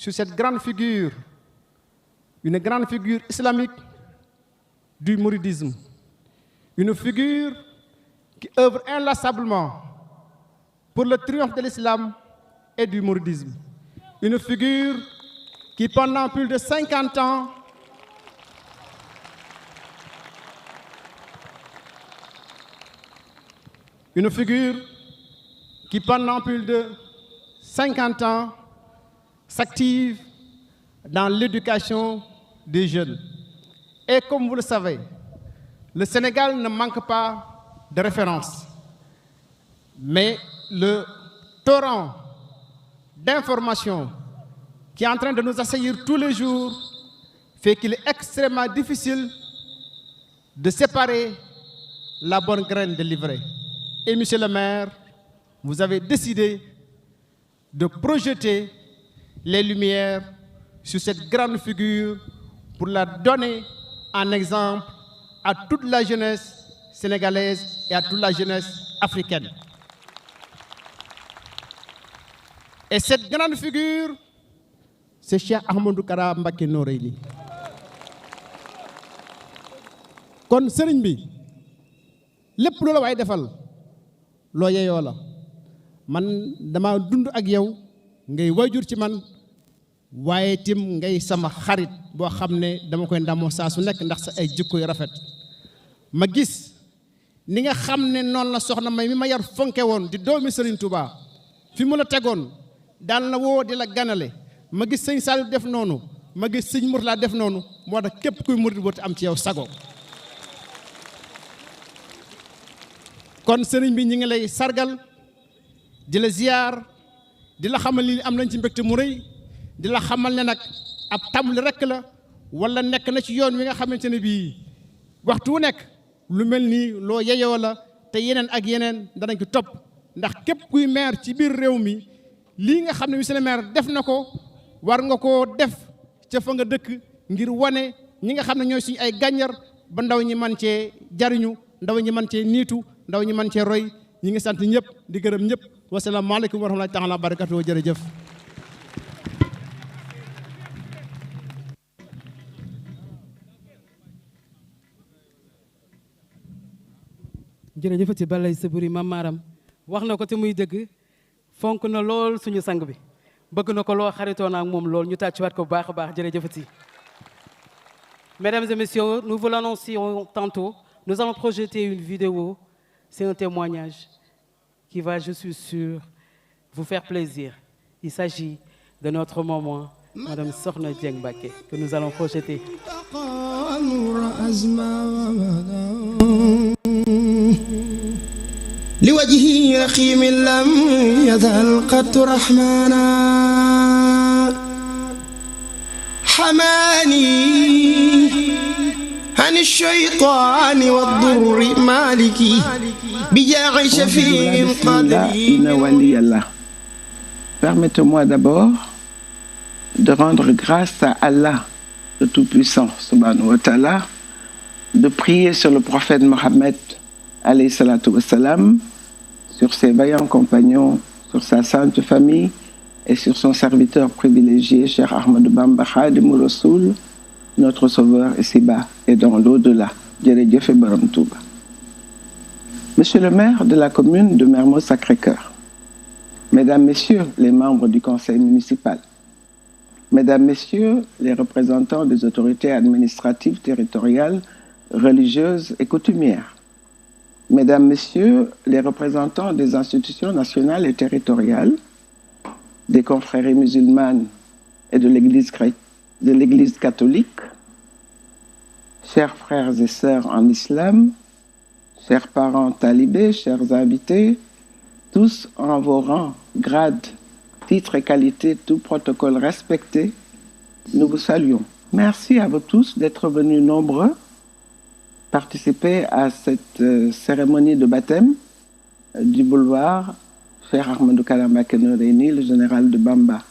sur cette grande figure, une grande figure islamique du mouridisme. Une figure qui œuvre inlassablement pour le triomphe de l'islam et du mouridisme. Une figure qui, pendant plus de 50 ans, une figure qui, pendant plus de 50 ans, s'active dans l'éducation des jeunes. Et comme vous le savez, le Sénégal ne manque pas de références. Mais le torrent d'informations qui est en train de nous assaillir tous les jours fait qu'il est extrêmement difficile de séparer la bonne graine de l'ivraie. Et monsieur le maire, vous avez décidé de projeter les lumières sur cette grande figure pour la donner en exemple à toute la jeunesse sénégalaise et à toute la jeunesse africaine. Et cette grande figure, c'est Cheikh Ahmadou Kara Mbacké Noreyni. kon sëriñ bi lépp lu la waay defal loo yeyoo la man dama dund ak yow ngay waajur ci man waaye tim ngay sama xarit boo xam ne dama koy ndamoo saa su nekk ndax sa ay jikko yu rafet ma gis ni nga xam ne noonu la soxna May mi ma yar fonke woon di doomi Sëriñ Touba fi mu la tegoon daal na woo di la ganale ma gis sëñ Saliou def noonu ma gis sëñ Mourtala def noonu moo tax képp kuy murid boo am ci yow sago kon sëriñ bi ñi ngi lay sargal di la ziyaar di la xamal ni am nañ ci mbégte mu rëy di la xamal ne nag ab tàmbali rekk la wala nekk na ci yoon wi nga xamante ne bii waxtu wu nekk lu mel nii loo yeyoo la te yeneen ak yeneen danañ ko topp ndax képp kuy maire ci biir réew mi lii nga xam ne monsieur le maire def na ko war nga koo def ca fa nga dëkk ngir wane ñi nga xam ne ñooy suñu ay gànjar ba ndaw ñi man cee jariñu ndaw ñi man cee niitu ndaw ñi man cee roy ñi ngi sant ñëpp di gërëm ñëpp wasalaamaaleykum wa rahmatullahi taala wa barakatuh jërëjëf jërëjëfati balay saburi Mame Maram wax na ko te muy dëgg fonk na lool suñu sang bi bëgg na ko loo xaritoo na ak moom lool ñu tàccuwaat ko bu baax a baax jërëjëfati. Mesdames et messieurs, nous vous l'annoncions tantôt, nous allons projeter une vidéo, c'est un témoignage qui va, je suis sûr, vous faire plaisir. Il s'agit de notre maman, Madame Sokhna Dieng Mbacké, que nous allons projeter. لوجهه رخيم لم يزل قط رحمانا حماني عن الشيطان والضر مالكي بجاه شفيع قدري. Permettez-moi d'abord de rendre grâce à Allah, le Tout-Puissant, subhanahu wa ta'ala, de prier sur le prophète Mohammed, alayhi salatu wassalam, sur ses vaillants compagnons, sur sa sainte famille et sur son serviteur privilégié, Cheikh Ahmadou Bamba Khadimou Rassoul, notre sauveur ici-bas et dans l'au-delà. Jërëjëf Borom Touba. Monsieur le maire de la commune de Mermoz Sacré-Cœur, Mesdames, Messieurs les membres du conseil municipal, Mesdames, Messieurs les représentants des autorités administratives, territoriales, religieuses et coutumières, Mesdames, Messieurs les représentants des institutions nationales et territoriales, des confréries musulmanes et de l'Église catholique, chers frères et sœurs en islam, chers parents talibés, chers invités, tous en vos rangs, grades, titres et qualités, tout protocole respecté, nous vous saluons. Merci à vous tous d'être venus nombreux participer à cette cérémonie de baptême du boulevard Cheikh Ahmadou Kara Mbacké Noreyni, le général de Bamba.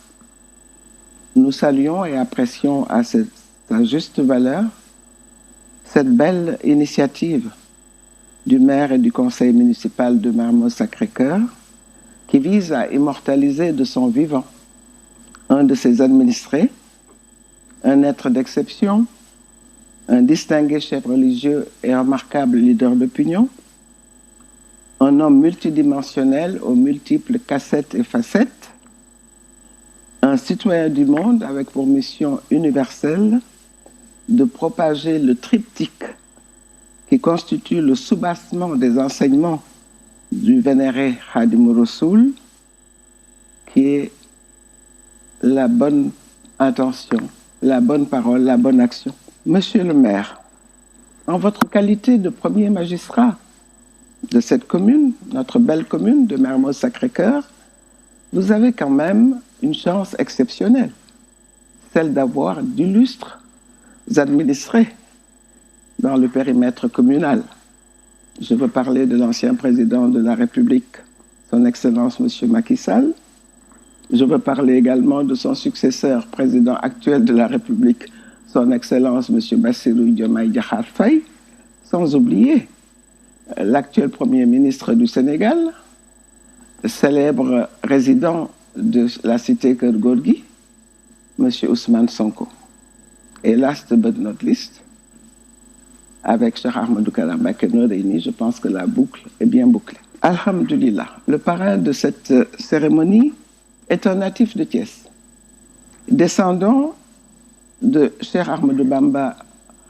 Nous saluons et apprécions à sa juste valeur cette belle initiative du maire et du conseil municipal de Mermoz Sacré-Cœur qui vise à immortaliser de son vivant un un de ses administrés, un être d'exception, un distingué chef religieux et remarquable leader d'opinion, un homme multidimensionnel aux multiples cassettes et facettes, un citoyen du monde avec pour mission universelle de propager le triptyque qui constitue le soubassement des enseignements du vénéré Khadim Rassoul, qui est la bonne intention, la bonne parole, la bonne action. Monsieur le maire, en votre qualité de premier magistrat de cette commune, notre belle commune de Mermoz-Sacré-Cœur, vous avez quand même une chance exceptionnelle, celle d'avoir d'illustres administrés dans le périmètre communal. Je veux parler de l'ancien président de la République, son Excellence M. Macky Sall. Je veux parler également de son successeur, président actuel de la République, son Excellence M. Bassirou Diomaye Diakhar Faye, sans oublier l'actuel Premier ministre du Sénégal, célèbre résident de la cité Keur Gorgui, M. Ousmane Sonko. Et last but not least, avec Cheikh Ahmadou Kara Mbacké Noreyni, je pense que la boucle est bien bouclée. Alhamdulillah, le parrain de cette cérémonie est un natif de Thiès, descendant de Cheikh Ahmadou Bamba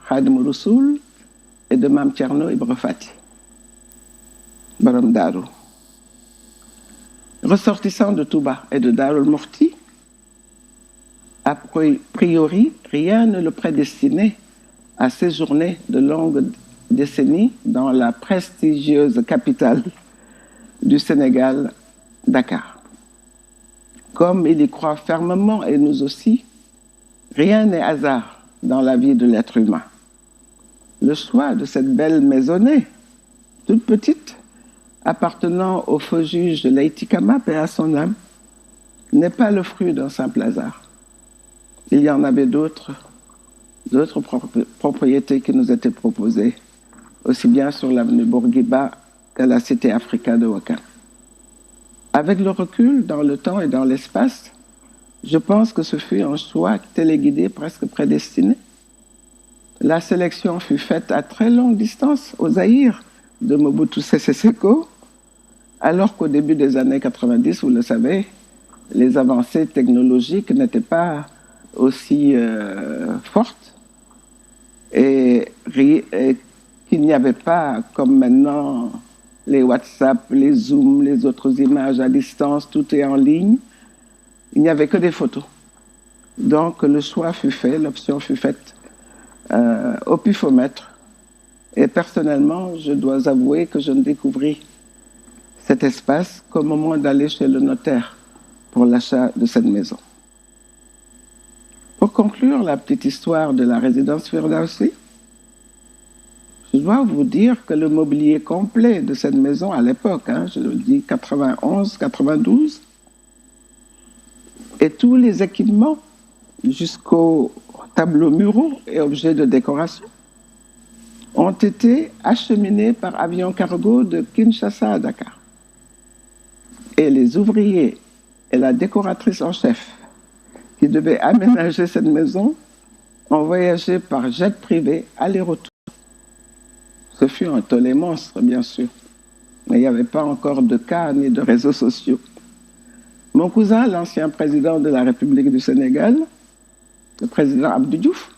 Khadim Rassoul et de Mame Thierno Ibra Fati, Borom Darou. Ressortissant de Touba et de Darou Mouhty, a priori, rien ne le prédestinait à séjourner de longues décennies dans la prestigieuse capitale du Sénégal, Dakar. Comme il y croit fermement, et nous aussi, rien n'est hasard dans la vie de l'être humain. Le choix de cette belle maisonnée, toute petite, appartenant au feu juge de Leïti Kama, paix à son âme, n'est pas le fruit d'un simple hasard. Il y en avait d'autres propriétés qui nous étaient proposées, aussi bien sur l'avenue Bourguiba qu'à la cité africaine de Ouakam. Avec le recul dans le temps et dans l'espace, je pense que ce fut un choix téléguidé, presque prédestiné. La sélection fut faite à très longue distance au Zaïre de Mobutu Sese Seko, alors qu'au début des années 90, vous le savez, les avancées technologiques n'étaient pas aussi fortes et qu'il n'y avait pas, comme maintenant, les WhatsApp, les Zoom, les autres images à distance, tout est en ligne. Il n'y avait que des photos. Donc le choix fut fait, l'option fut faite au pifomètre. Et personnellement, je dois avouer que je ne découvris cet espace qu'au moment d'aller chez le notaire pour l'achat de cette maison. Pour conclure la petite histoire de la résidence Firdausi, je dois vous dire que le mobilier complet de cette maison à l'époque, je le dis 91, 92, et tous les équipements jusqu'aux tableaux muraux et objets de décoration ont été acheminés par avion cargo de Kinshasa à Dakar. Et les ouvriers et la décoratrice en chef qui devaient aménager cette maison ont voyagé par jet privé aller-retour. Ce fut un tollé monstre, bien sûr, mais il n'y avait pas encore de cas ni de réseaux sociaux. Mon cousin, l'ancien président de la République du Sénégal, le président Abdou Diouf,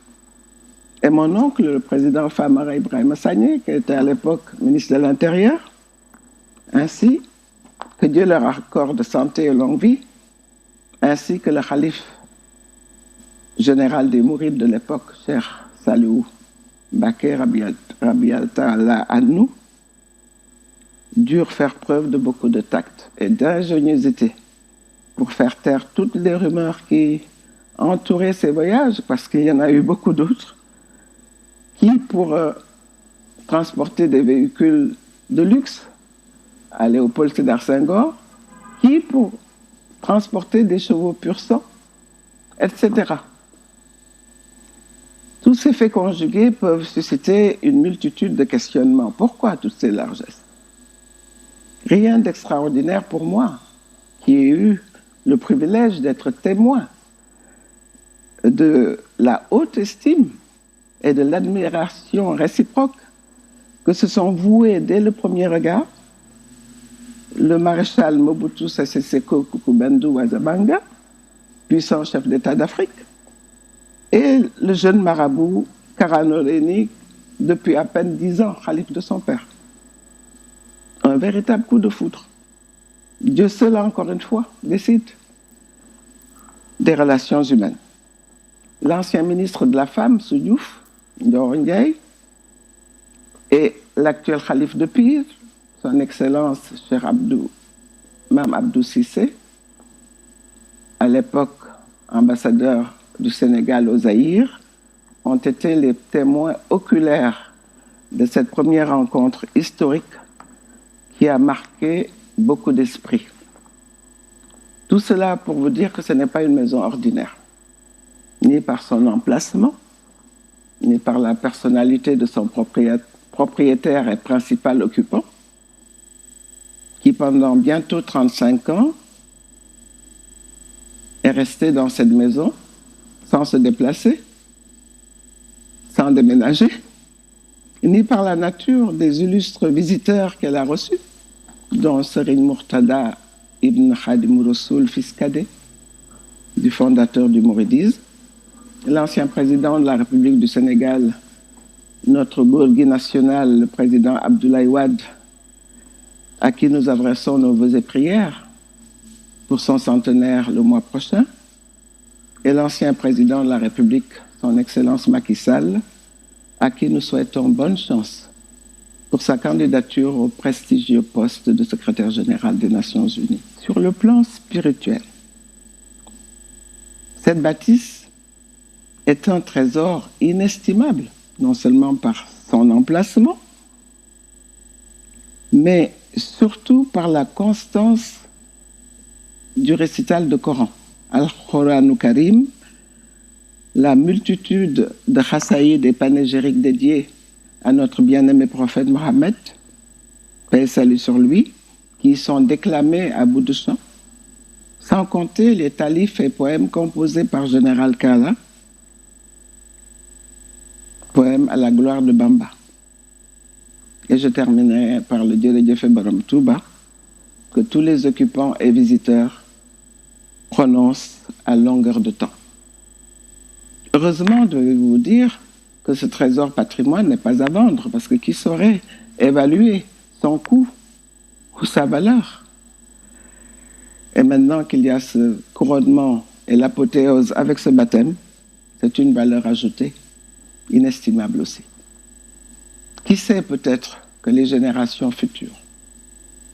et mon oncle, le président Famara Ibrahima Sagné, qui était à l'époque ministre de l'Intérieur, ainsi que Dieu leur accorde santé et longue vie, ainsi que le calife général des Mourides de l'époque, Cheikh Saliou Mbacké Rabi Ta'ala Annou, durent faire preuve de beaucoup de tact et d'ingéniosité pour faire taire toutes les rumeurs qui entouraient ces voyages, parce qu'il y en a eu beaucoup d'autres, qui, pour transporter des véhicules de luxe à Léopold Sédar Senghor, qui pour transporter des chevaux pur sang, etc. Tous ces faits conjugués peuvent susciter une multitude de questionnements. Pourquoi toutes ces largesses? Rien d'extraordinaire pour moi, qui ai eu le privilège d'être témoin de la haute estime et de l'admiration réciproque que se sont voués dès le premier regard le maréchal Mobutu Sese Seko Kukubendu Wazabanga, puissant chef d'État d'Afrique, et le jeune marabout Karanoreni, depuis à peine 10 ans, khalife de son père. Un véritable coup de foudre. Dieu seul, encore une fois, décide des relations humaines. L'ancien ministre de la Femme, Soudouf, Ndiaye, et l'actuel khalife de Pire, son Excellence Cheikh Mam Abdou Cissé, à l'époque ambassadeur du Sénégal au Zaïre, ont été les témoins oculaires de cette première rencontre historique qui a marqué beaucoup d'esprits. Tout cela pour vous dire que ce n'est pas une maison ordinaire, ni par son emplacement, ni par la personnalité de son propriétaire et principal occupant, qui pendant bientôt 35 ans est resté dans cette maison sans se déplacer, sans déménager, ni par la nature des illustres visiteurs qu'elle a reçus, dont Serigne Murtada Ibn Khadim Rassoul, fils cadet du fondateur du mouridisme, l'ancien président de la République du Sénégal, notre bourgui national, le président Abdoulaye Wade, à qui nous adressons nos vœux et prières pour son centenaire le mois prochain, et l'ancien président de la République, son Excellence Macky Sall, à qui nous souhaitons bonne chance pour sa candidature au prestigieux poste de secrétaire général des Nations Unies. Sur le plan spirituel, cette bâtisse est un trésor inestimable, non seulement par son emplacement, mais surtout par la constance du récital du Coran. Al-Qur'an Karim, la multitude de chassaïdes et panégyriques dédiés à notre bien-aimé prophète Mohammed, paix et salut sur lui, qui sont déclamés à bout de champ, sans compter les talifs et poèmes composés par Général Kala, poème à la gloire de Bamba. Et je terminerai par le Djerejefe Baram Touba, que tous les occupants et visiteurs prononcent à longueur de temps. Heureusement, devez-vous vous dire que ce trésor patrimoine n'est pas à vendre, parce que qui saurait évaluer son coût ou sa valeur? Et maintenant qu'il y a ce couronnement et l'apothéose avec ce baptême, c'est une valeur ajoutée, inestimable aussi. Qui sait peut-être que les générations futures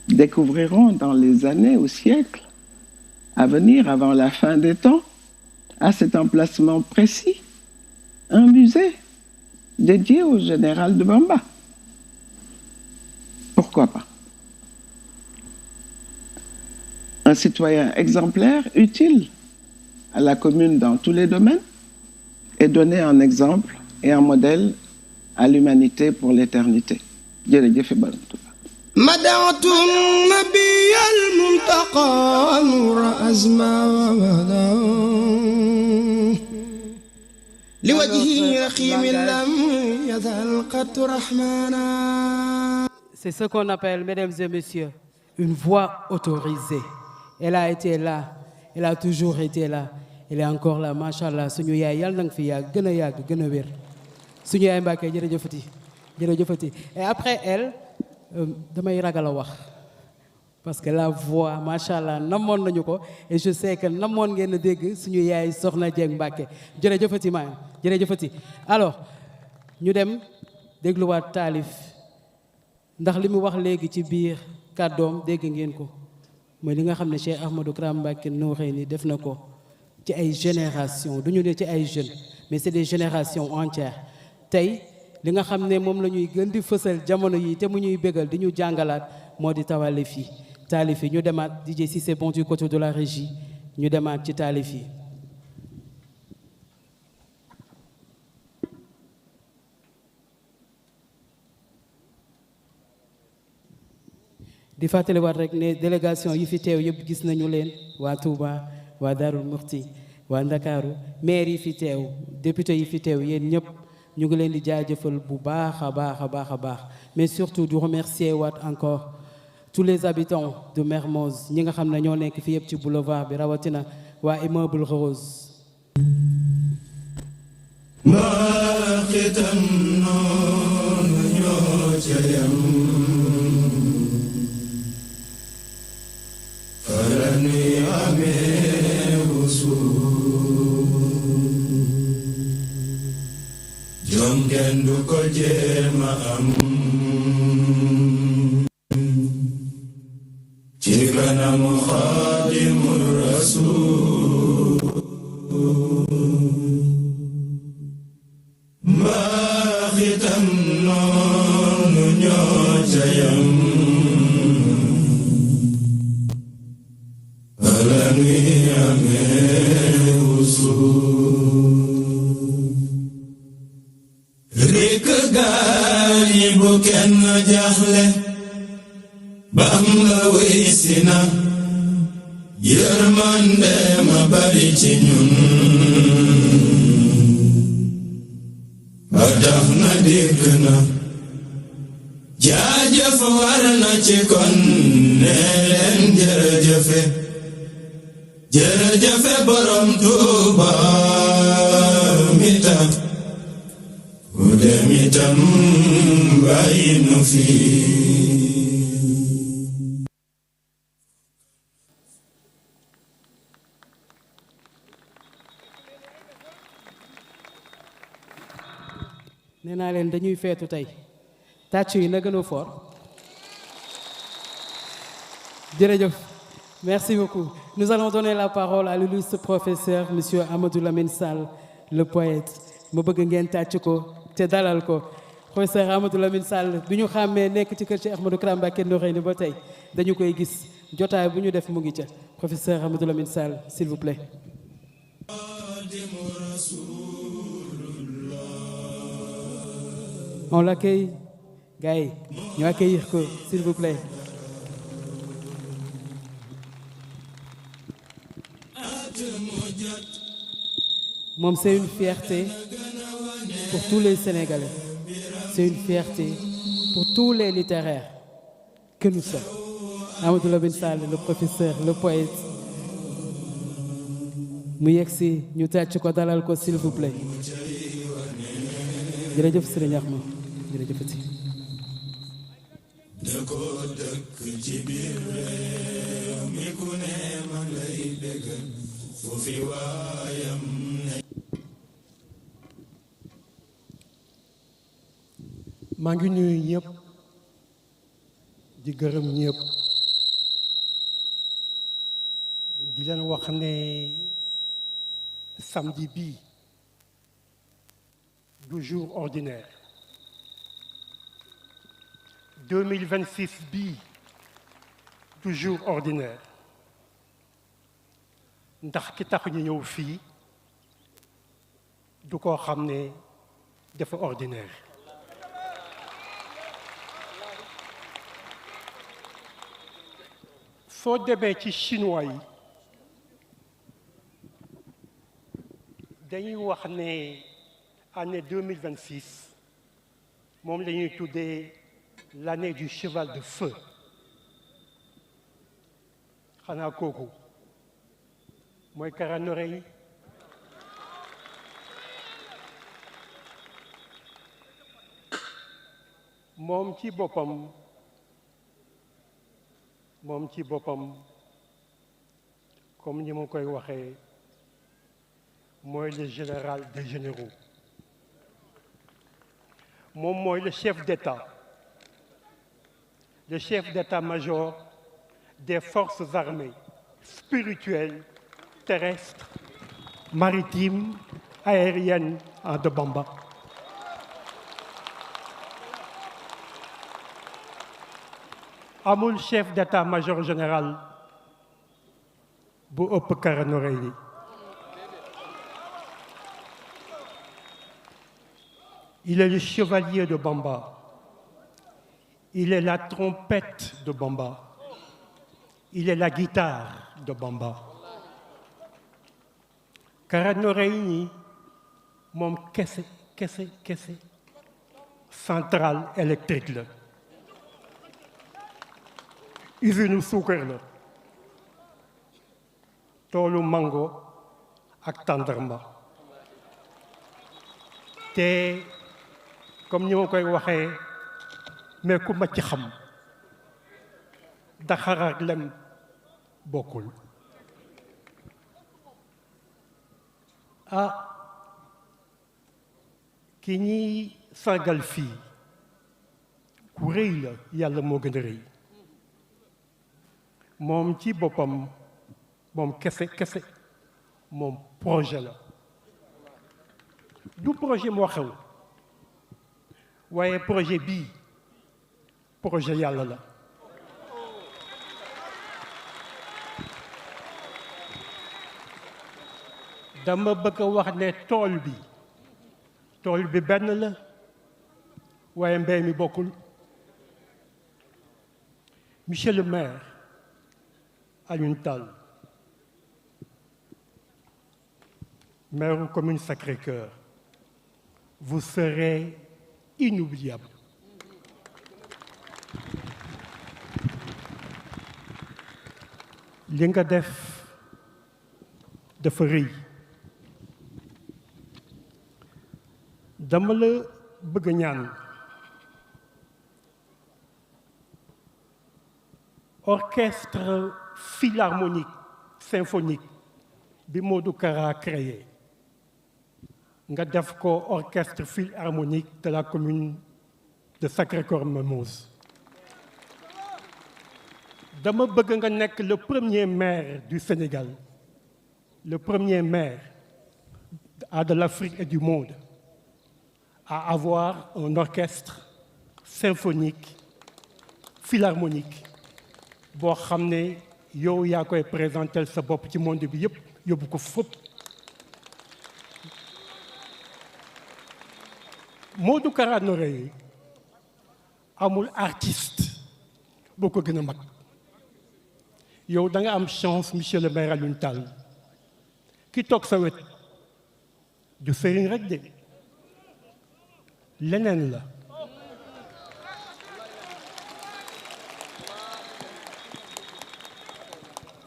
découvriront dans les années ou siècles à venir, avant la fin des temps, à cet emplacement précis, un musée dédié au général de Bamba. Pourquoi pas? Un citoyen exemplaire, utile à la commune dans tous les domaines, et donner un exemple et un modèle à l'humanité pour l'éternité. Djerejefe Baram Touba. مدعت النبي المنتقى نور أزمان لوجهه رخيم لم يزل قط رحمانا. C'est ce qu'on appelle, mesdames et messieurs, une voix autorisée. Elle a été là, elle a toujours été là, elle est encore là, machallah. Suñu yaay yàlla na nga fi yàgg gën a yàgg gën a wér. Suñu yaay Mbàkke jërëjëfati jërëjëfati. Et après elle, damay ragal a wax parce que la voix machallah namoon nañu ko et je sais que namoon ngeen a dégg suñu yaay Soxna Dieng Mbàkke jërëjëfati maa jërëjëfati. Alors ñu dem dégluwaat taalif ndax li mu wax léegi ci biir kàddoom dégg ngeen ko mooy li nga xam ne Cheikh Ahmadou Kara Mbacké Noreyni def na ko ci ay génération du ñu ne ci ay jeunes mais c'est des générations entières. Tey li nga xam ne moom la ñuy gën di fësal jamono yi te mu ñuy bégal di ñu jàngalaat moo di tawalif yi taalif yi ñu demaat DJ si c'est bon du côté de la régie ñu demaat ci taalif yi. di fàttaliwaat rek ne délégation yi fi teew yëpp gis nañu leen waa Touba waa Darou Mouhty waa Ndakaaru maire yi fi teew député yi fi teew yéen ñëpp ñu ngi leen di jaajëfal bu baax a baax a baax a baax mais surtout du remercier waat encore tous les habitants de Mermoz ñi nga xam ne ñoo nekk fi yëpp ci boulevard bi rawatina waa immeuble Rose. Jom kendu ko jéema am ci kanamu Xaadimu Rasuul mbaax itam noonu ñoo ca yam bala nuy amee wusul rikk gaañi bu kenn jaaxle ba am nga wéy si na yërmande ma bari ci ñun ba tax na dégg na jaajëf war na ci kon ne leen jërëjëfe jërëjëfe borom Tuuba mi tax ku dem itam bàyyi nu fii nee naa leen dañuy feetu tey tàcc yi na gën a fort jërëjëf merci beaucoup nous allons donner la parole à l'illustre professeur monsieur Amadou Lamine Sall le poète ma bëgg ngeen tàcc ko te dalal ko professeur Amadou Lamine Sall bi ñu xàmmee nekk ci kër Cheikh Ahmadou Kara Mbacké Noreyni ba tey dañu koy gis jotaay bu ñu def mu ngi ca professeur Amadou Lamine Sall s'il vous plaît. On l'accueille gars yi ñu accueillir ko s'il vous plaît. Moom c'est une fierté pour tous les Sénégalais, c'est une fierté pour tous les littéraires que nous sommes. Amadou Lamine Sall le professeur le poète mu yegsi ñu tàcc ko dalal ko s'il vous plaît. jërëjëf Serigne Ahmed jërëjëfati. da ko dëkk ci biir réew mi ku ne ma lay dégg foofi waayam maa ngi nuyu ñëpp di gërëm ñëpp di leen wax ne samedi bii du jour ordinaire 2026 bii du jour ordinaire ndax ki tax ñu ñëw fii du koo xam ne dafa ordinaire soo demee ci chinois yi dañuy wax ne année 2026 moom la ñuy tuddee l'année du cheval de feu xanaa kooku mooy Kara Noreyni moom ci boppam comme ni ma koy waxee mooy le général des généraux moom mooy le chef d'État d'état-major des forces armées spirituelles terrestres maritimes aériennes de Bamba. amul chef d'état-major général bu ëpp Kara Noreyni il est le chevalier de Bamba. Il est la trompette de Bamba. Il est la guitare de Bamba. Kara Noreyni moom kese centrale électrique la usine suukar la toolu mango ak tàndarma te comme ni ma koy waxee mais ku ma ci xam Daxar ak lem bokkul ki ñuy sargal fii ku rëy la yàlla moo gën a rëy moom ci boppam moom kese moom projet la du projet moo xew waaye projet bii projet yàlla la dama bëgg a wax ne tool bi benn la waaye mbéy mi bokkul monsieur le maire Alioune Tall maire commune Sacré-Cœur vous serez inoubliable li nga def dafa rëy dama la bëgg ñaan orchestre philharmonique symphonique bi Modou Kara créé nga def ko orchestre philharmonique de la commune de Sacré-Cœur Mermoz dama bëgg nga nekk le premier maire du Sénégal le premier maire de l'Afrique et du monde à avoir un orchestre symphonique philharmonique boo xam ne yow yaa koy présentel sa bopp ci monde bi yëpp yóbbu ko fépp Modou Kara Noreyni amul artiste boo ko gën a mag yow da nga am chance monsieur le maire Alioune Tall ki toog sa wet du sëriñ rek de leneen la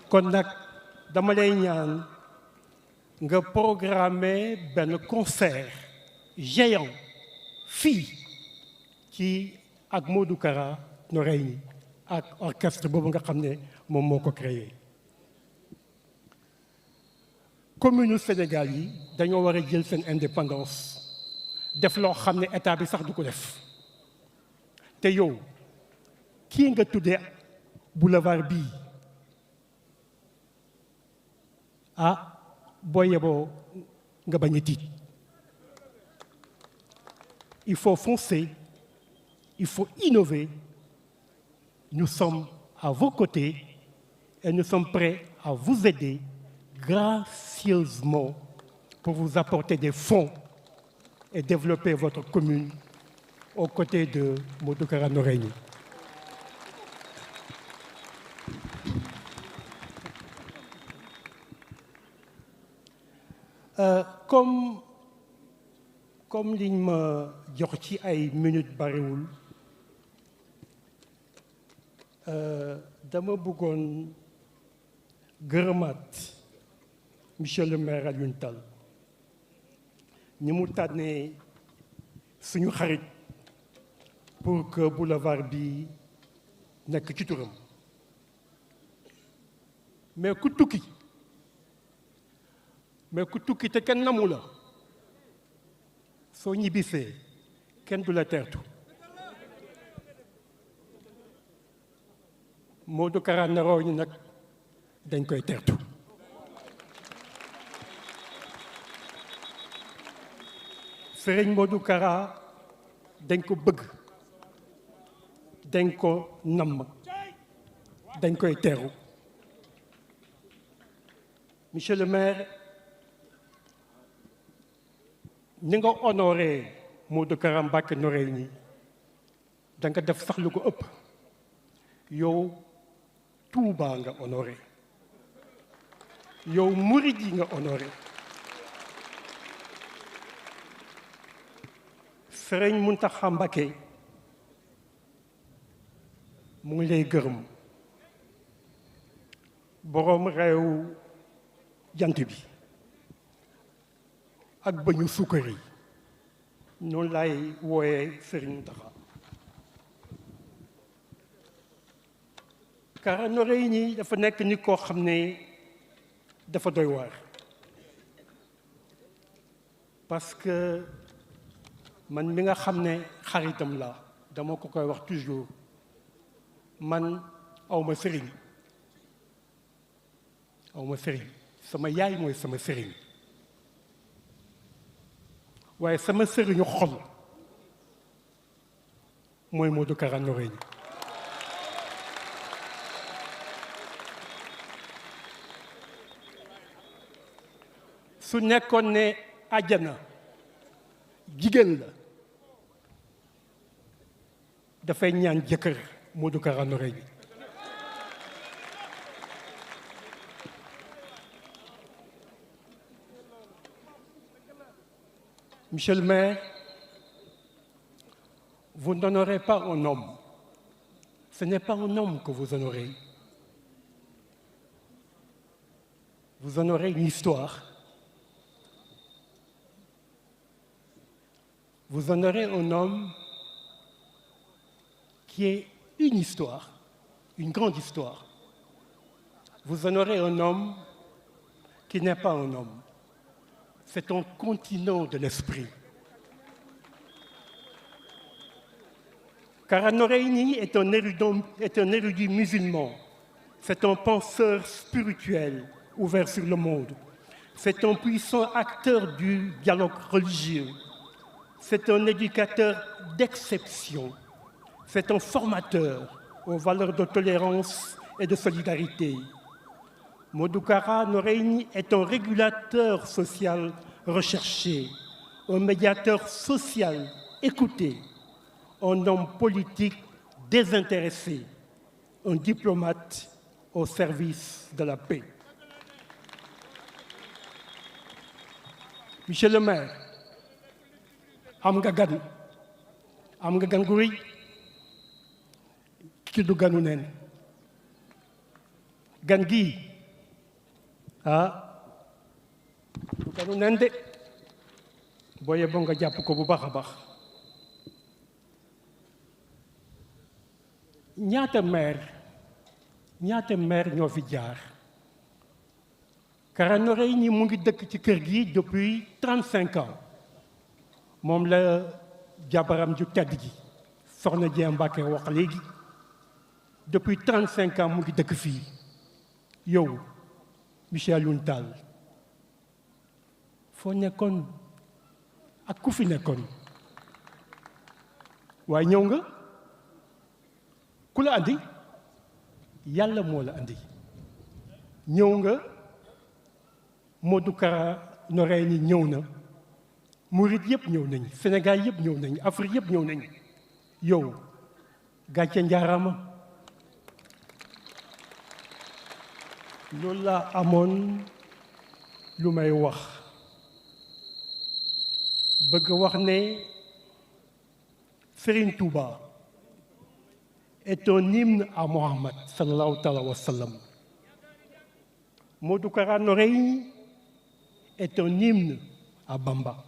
kon nag dama lay ñaan nga programmer benn concert géant fii ci ak Modou Kara Noreyni ak orchestre boobu nga xam ne moom moo ko créé commune Sénégal yi dañoo war a jël seen indépendance def loo xam ne état bi sax du ko def te yow kii nga tuddee boulevard bii boo yeboo nga bañ a tiit il faut foncer il faut innover nous sommes à vos côtés et nous sommes prêts à vous aider gracieusement pour vous apporter des fonds et développer votre commune aux côtés de Modou Kara Noreyni. Comme liñ ma jox ci ay minutes bariwul dama bëggoon gërëmaat monsieur le maire Alioune Tall ni mu tànnee suñu xarit pour que boulevard bi nekk ci turam mais ku tukki te kenn namu la soo ñibbisee kenn du la teertu Modou Kara Noreyni nag dañ koy teertu Serigne Modou Kara dañ ko bëgg dañ ko namm dañ koy teeru monsieur le maire ni nga honoré Modou Kara Mbacké Noreyni da nga def sax lu ko ëpp yow Touba nga honoré yow murid yi nga honoré Serigne Mountakha Mbacké mu ngi lay gërëm boroom réew jant bi ak bañu sukkar yi noonu lay wooyee Serigne Mountakha. Kara Noreyni dafa nekk nit koo xam ne dafa doy waar parce que man mi nga xam ne xaritam la dama ko koy wax toujours man awma sëriñ sama yaay mooy sama sëriñ waaye sama sëriñu xol mooy Modou Kara Noreyni. su nekkoon ne àjjana jigéen la dafay ñaan jëkkër Modou Kara Noreyni. Monsieur le maire, vous n'honorez pas un homme. Ce n'est pas un homme que vous honorez. Vous honorez une histoire. Vous honorez un homme qui est une histoire, une grande histoire. Vous honorez un homme qui n'est pas un homme. C'est un continent de l'esprit. Kara Noreyni est un érudit musulman. C'est un penseur spirituel ouvert sur le monde. C'est un puissant acteur du dialogue religieux. C'est un éducateur d'exception. C'est un formateur aux valeurs de tolérance et de solidarité. Modou Kara Noreyni est un régulateur social recherché, un médiateur social écouté, un homme politique désintéressé, un diplomate au service de la paix. Monsieur le maire, am nga gan gu rëy ki du ganu neen gan gii du ganu neen de boo yeboo nga jàpp ko bu baax a baax. ñaata maire ñoo fi jaar. Kara Noreyni mu ngi dëkk ci kër gi depuis 35 ans moom la jabaram ju tedd ji Soxna Dieng Mbacké wax léegi depuis 35 ans mu ngi dëkk fii. yow Michel Alioune Tall foo nekkoon ak ku fi nekkoon waaye ñëw nga ku la andi yàlla moo la andi ñëw nga Modou Kara Noreyni ñëw na murit yëpp ñëw nañ Sénégal yëpp ñëw nañ Afrique yëpp ñëw nañ yow gàcce njaaraama. loolu laa amoon lu may wax bëgg wax ne Serigne Touba est un hymne à Mohammed sallallahu alayhi wa sallam. Modou Kara Noreyni est un hymne à Bamba.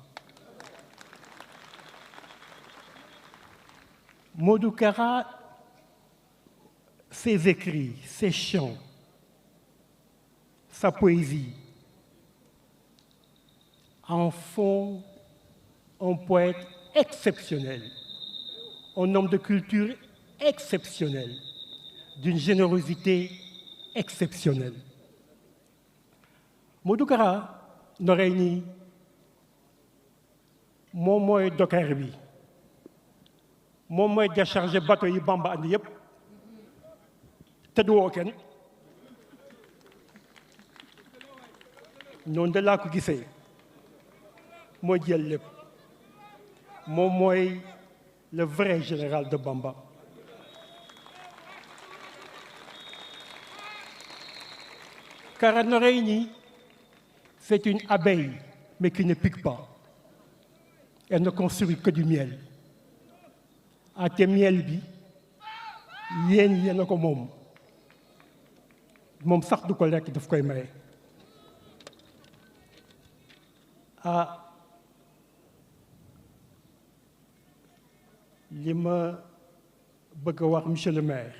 Modou Kara, ses écrits, ses chants, sa poésie en font un poète exceptionnel, un homme de culture exceptionnel, d'une générosité exceptionnelle. Modou Kara Noreyni moom mooy docker bi moom mooy décharger bateau yi Bamba andi yëpp te du woo kenn noonu de laa ko gisee moo jël lépp moom mooy le vrai général de Bamba. Kara Noreyni, c'est une abeille, mais qui ne pique pas. Elle ne construit que du miel. ate miel bi yéen a ko moom sax du ko lekk daf koy maye li ma bëgg a wax monsieur le maire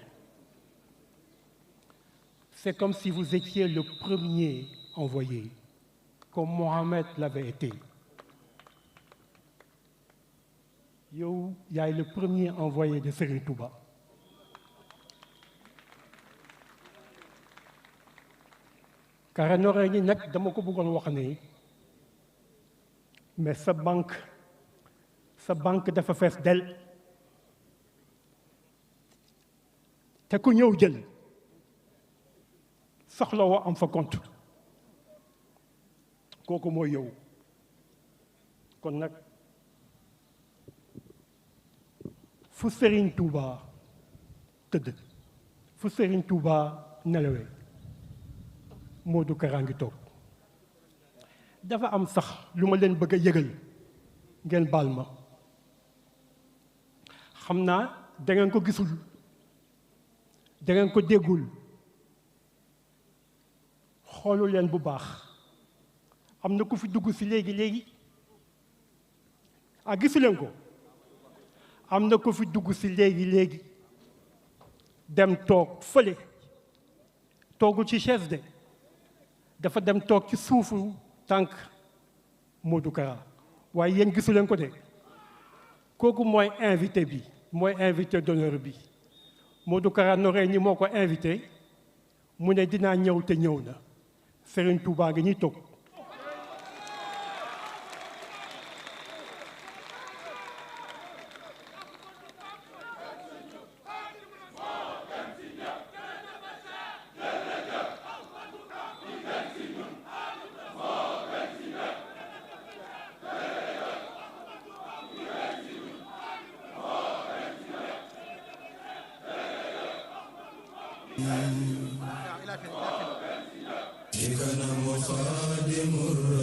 c'est comme si vous étiez le premier envoyé comme Mohamed l'avait été yow yaay le premier envoyé de Serigne Touba Kara ñi nag dama ko bëggoon wax ne mais sa banque dafa fees del te ku ñëw jël soxla woo am fa compte kooku mooy yow kon nag fu Serigne Touba tëdd fu Serigne Touba nelawee Modou Kara ngi toog dafa am sax lu ma leen bëgg a yëgal ngeen baal ma xam naa da ngeen ko gisul da ngeen ko déggul xoolu leen bu baax am na ku fi dugg si léegi gisu leen ko am na ku fi dugg si léegi dem toog fële toogul ci chaise de dafa dem toog ci suufu tànk Modou Kara waaye yéen gisu leen ko de kooku mooy invité bi mooy invité d'honneur bi Modou Kara Noreyni moo ko invité mu ne dinaa ñëw te ñëw na Serigne Touba ngi ñuy toog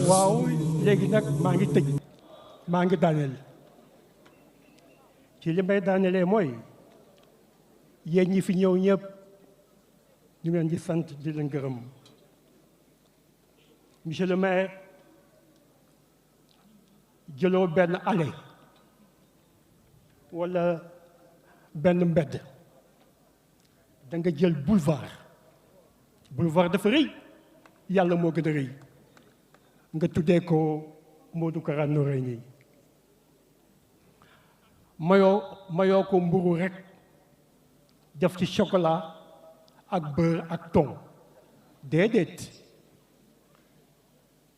waaw léegi nag maa ngi daaneel ci li may daanelee mooy yéen ñi fi ñëw ñëpp ñu leen di sant di leen gërëm monsieur le maire jëloo benn allée wala benn mbedd da nga jël boulevard dafa rëy yàlla moo gën a rëy nga tuddee ko Modou Kara Noreyni mayoo ko mburu rek def ci chocolat ak beurre ak thon déedéet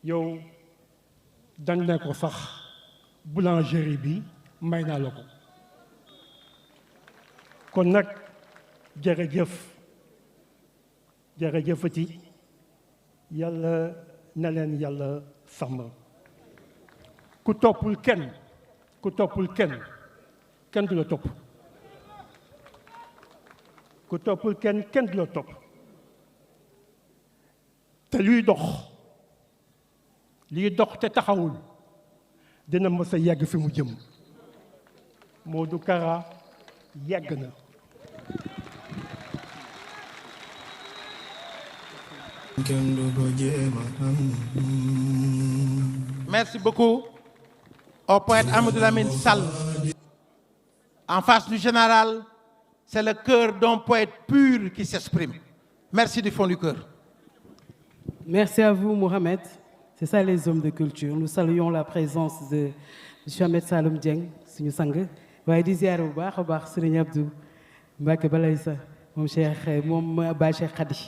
yow dañ ne ko sax boulangerie bi may naa la ko kon nag jërëjëfati yàlla na leen yàlla sàmm ku toppul kenn kenn du la topp ku toppul kenn du la topp te luy dox te taxawul dina mës a yegg fi mu jëm Modou Kara yegg na Merci beaucoup au poète Amadou Lamine Sall. En face du général, c'est le cœur d'un poète pur qui s'exprime. Merci du fond du cœur. Merci à vous, Mohamed. C'est ça les hommes de culture. Nous saluons la présence de M. Ahmed Saloum Dieng, suñu sang. waaye di ziar bu baax a baax Serigne Abdou Mbacké Balaye sa moom Cheikh moom Ba Cheikh Khady